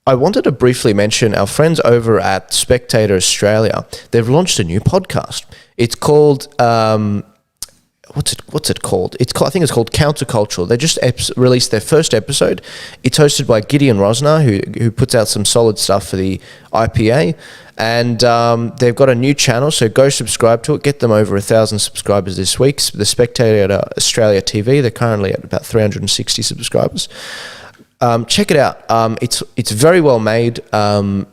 I wanted to briefly mention our friends over at Spectator Australia. They've launched a new podcast. It's called what's it called? I think it's called Countercultural. They just released their first episode. It's hosted by Gideon Rosner, who puts out some solid stuff for the IPA, and they've got a new channel. So go subscribe to it. Get them over 1,000 subscribers this week. The Spectator Australia TV. They're currently at about 360 subscribers. Check it out. It's very well made.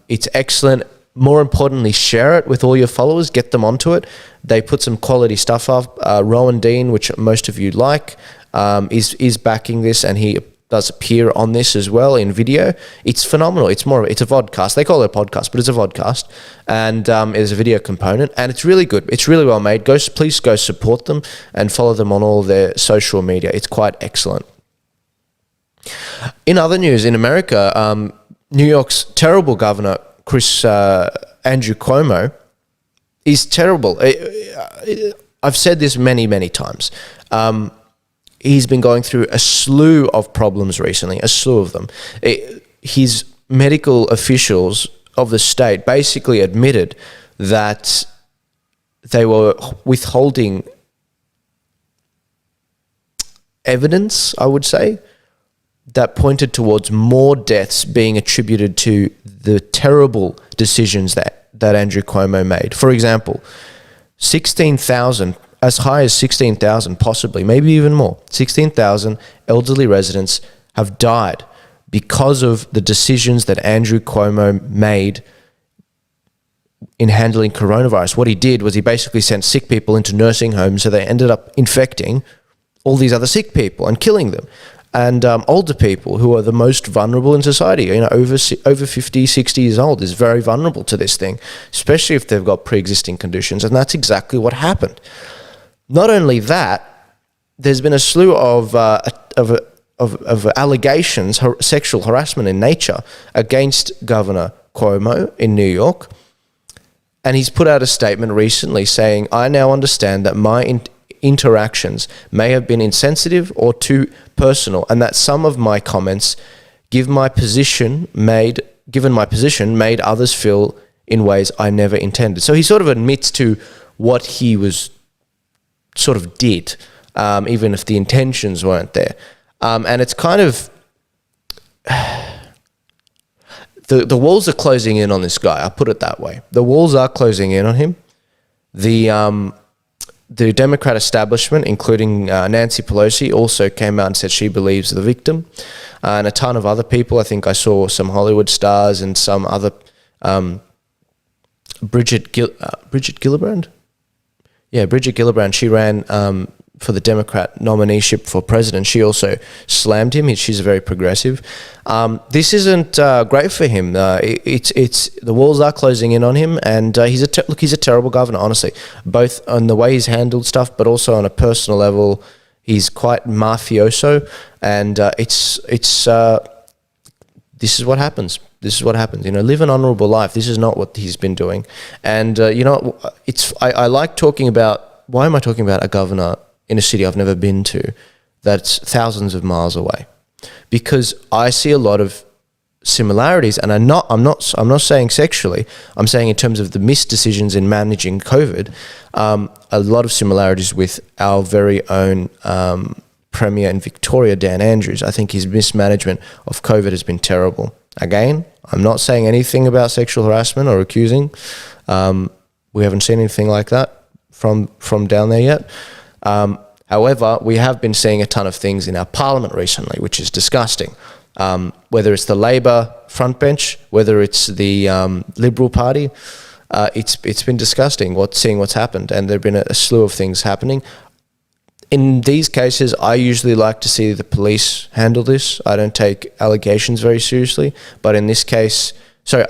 It's excellent. More importantly, share it with all your followers. Get them onto it. They put some quality stuff up. Rowan Dean, which most of you like, is backing this, and he does appear on this as well in video. It's phenomenal. It's a vodcast. They call it a podcast, but it's a vodcast, and there's a video component, and it's really good. It's really well made. Please go support them and follow them on all their social media. It's quite excellent. In other news, in America, New York's terrible governor, Andrew Cuomo, is terrible. I've said this many, many times. He's been going through a slew of problems recently, a slew of them. His medical officials of the state basically admitted that they were withholding evidence, I would say, that pointed towards more deaths being attributed to the terrible decisions that Andrew Cuomo made. For example, 16,000, as high as 16,000, possibly, maybe even more, 16,000 elderly residents have died because of the decisions that Andrew Cuomo made in handling coronavirus. What he did was he basically sent sick people into nursing homes, so they ended up infecting all these other sick people and killing them. And older people, who are the most vulnerable in society, over 50, 60 years old, is very vulnerable to this thing, especially if they've got pre-existing conditions. And that's exactly what happened. Not only that, there's been a slew of allegations, sexual harassment in nature, against Governor Cuomo in New York. And he's put out a statement recently saying, "I now understand that my interactions may have been insensitive or too personal, and that some of my comments, given my position, made others feel in ways I never intended." So he sort of admits to what he was sort of did, even if the intentions weren't there. And it's kind of the walls are closing in on this guy. I'll put it that way. The walls are closing in on him. The Democrat establishment, including Nancy Pelosi, also came out and said she believes the victim, and a ton of other people. I think I saw some Hollywood stars and some other Bridget Gillibrand. Yeah, Bridget Gillibrand. She ran for the Democrat nomineeship for president. She also slammed him. She's very progressive. This isn't great for him. It's the walls are closing in on him, and he's a terrible governor, honestly, both on the way he's handled stuff, but also on a personal level. He's quite mafioso, and this is what happens. This is what happens. Live an honorable life. This is not what he's been doing, and I like talking about. Why am I talking about a governor in a city I've never been to that's thousands of miles away? Because I see a lot of similarities, and I'm not saying sexually, I'm saying in terms of the misdecisions in managing COVID, a lot of similarities with our very own Premier in Victoria, Dan Andrews. I think his mismanagement of COVID has been terrible. Again, I'm not saying anything about sexual harassment or accusing. We haven't seen anything like that from down there yet. However, we have been seeing a ton of things in our parliament recently, which is disgusting. Whether it's the Labor front bench, whether it's the Liberal Party, it's been disgusting seeing what's happened, and there have been a slew of things happening. In these cases, I usually like to see the police handle this. I don't take allegations very seriously, but in this case,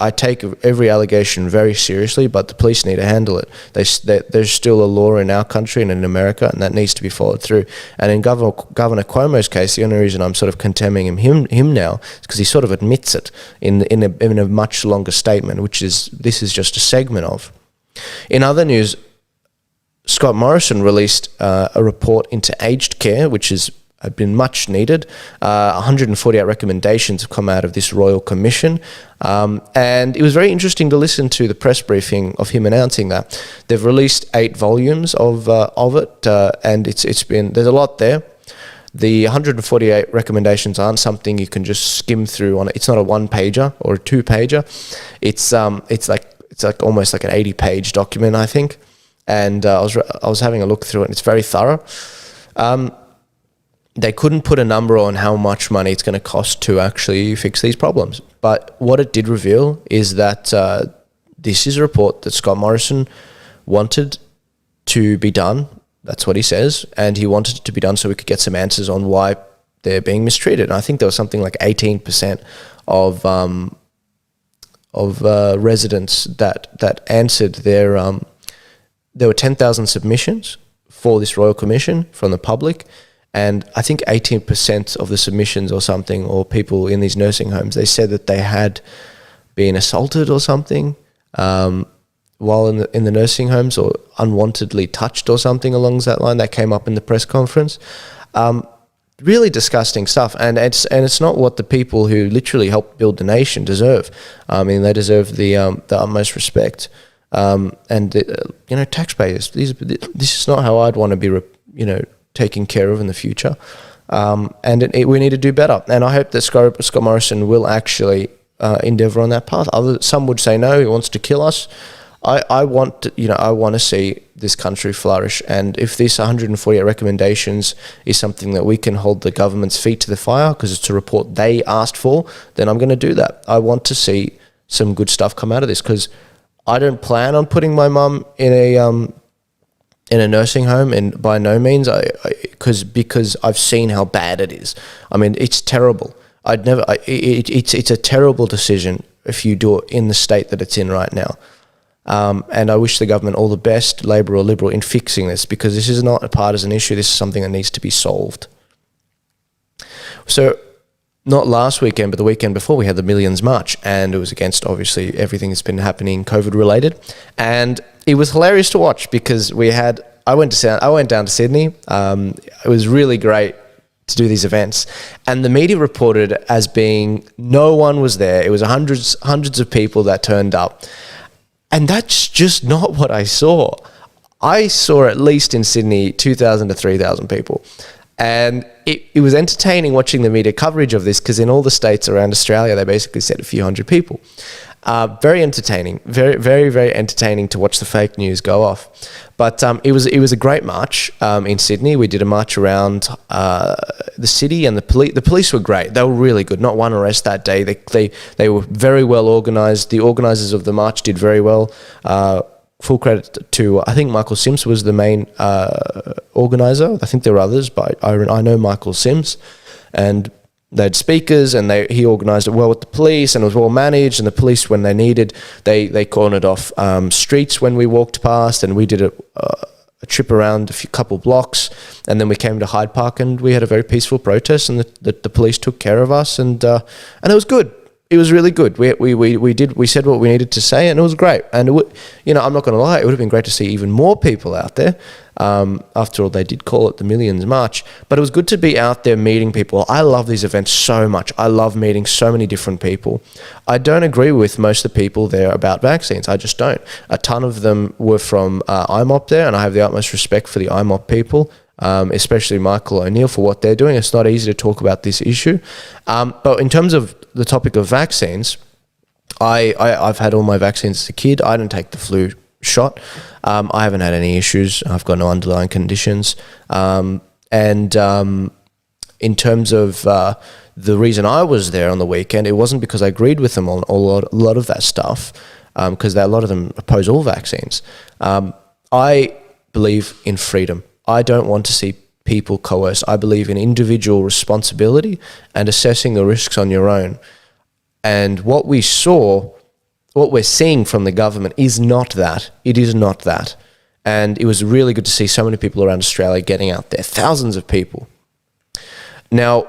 I take every allegation very seriously, but the police need to handle it. There's still a law in our country and in America, and that needs to be followed through. And in Governor Cuomo's case, the only reason I'm sort of condemning him now is because he sort of admits it in a much longer statement, this is just a segment of. In other news, Scott Morrison released a report into aged care, which is much needed. 148 recommendations have come out of this Royal Commission, and it was very interesting to listen to the press briefing of him announcing that. They've released 8 volumes of it, and there's a lot there. The 148 recommendations aren't something you can just skim through on it. It's not a 1-pager or a 2-pager. It's like almost like an 80-page document, I think. And I was having a look through it, and it's very thorough. They couldn't put a number on how much money it's going to cost to actually fix these problems. But what it did reveal is that this is a report that Scott Morrison wanted to be done. That's what he says. And he wanted it to be done so we could get some answers on why they're being mistreated. And I think there was something like 18% of residents that answered there were 10,000 submissions for this Royal Commission from the public. And I think 18% of the submissions or something, or people in these nursing homes, they said that they had been assaulted or something while in the nursing homes, or unwantedly touched or something along that line. That came up in the press conference. Really disgusting stuff, and it's not what the people who literally helped build the nation deserve. I mean, they deserve the utmost respect. Taxpayers. This is not how I'd want to be, taken care of in the future, we need to do better. And I hope that Scott Morrison will actually endeavour on that path. Some would say no, he wants to kill us. I want to see this country flourish. And if this 148 recommendations is something that we can hold the government's feet to the fire, because it's a report they asked for, then I'm going to do that. I want to see some good stuff come out of this, because I don't plan on putting my mum in a nursing home, and by no means, because I've seen how bad it is. I mean, it's terrible. It's a terrible decision if you do it in the state that it's in right now. And I wish the government all the best, Labor or Liberal, in fixing this, because this is not a partisan issue. This is something that needs to be solved. So, not last weekend, but the weekend before, we had the Millions March, and it was against, obviously, everything that's been happening COVID-related. And it was hilarious to watch, because I went down to Sydney. It was really great to do these events, and the media reported as being no one was there. It was hundreds of people that turned up. And that's just not what I saw. I saw, at least in Sydney, 2,000 to 3,000 people. And it was entertaining watching the media coverage of this, because in all the states around Australia, they basically said a few hundred people. Very entertaining, very, very, very entertaining to watch the fake news go off. But it was a great march in Sydney. We did a march around the city, and the police were great. They were really good. Not one arrest that day. They were very well organised. The organisers of the march did very well. Full credit to, I think Michael Sims was the main organiser. I think there were others, but I know Michael Sims, and they had speakers, and he organised it well with the police, and it was well managed. And the police, when they needed, they cornered off streets when we walked past, and we did a trip around a couple blocks, and then we came to Hyde Park, and we had a very peaceful protest, and the police took care of us, and it was good. It was really good. We said what we needed to say, and it was great. And I'm not going to lie, it would have been great to see even more people out there. After all, they did call it the Millions March, but it was good to be out there meeting people. I love these events so much. I love meeting so many different people. I don't agree with most of the people there about vaccines. I just don't. A ton of them were from IMOP there, and I have the utmost respect for the IMOP people. Especially Michael O'Neill, for what they're doing. It's not easy to talk about this issue. But in terms of the topic of vaccines, I've had all my vaccines as a kid. I didn't take the flu shot. I haven't had any issues. I've got no underlying conditions. In terms of the reason I was there on the weekend, it wasn't because I agreed with them on a lot of that stuff, because a lot of them oppose all vaccines. I believe in freedom. I don't want to see people coerced. I believe in individual responsibility and assessing the risks on your own. And what we're seeing from the government is not that. It is not that. And it was really good to see so many people around Australia getting out there, thousands of people. Now,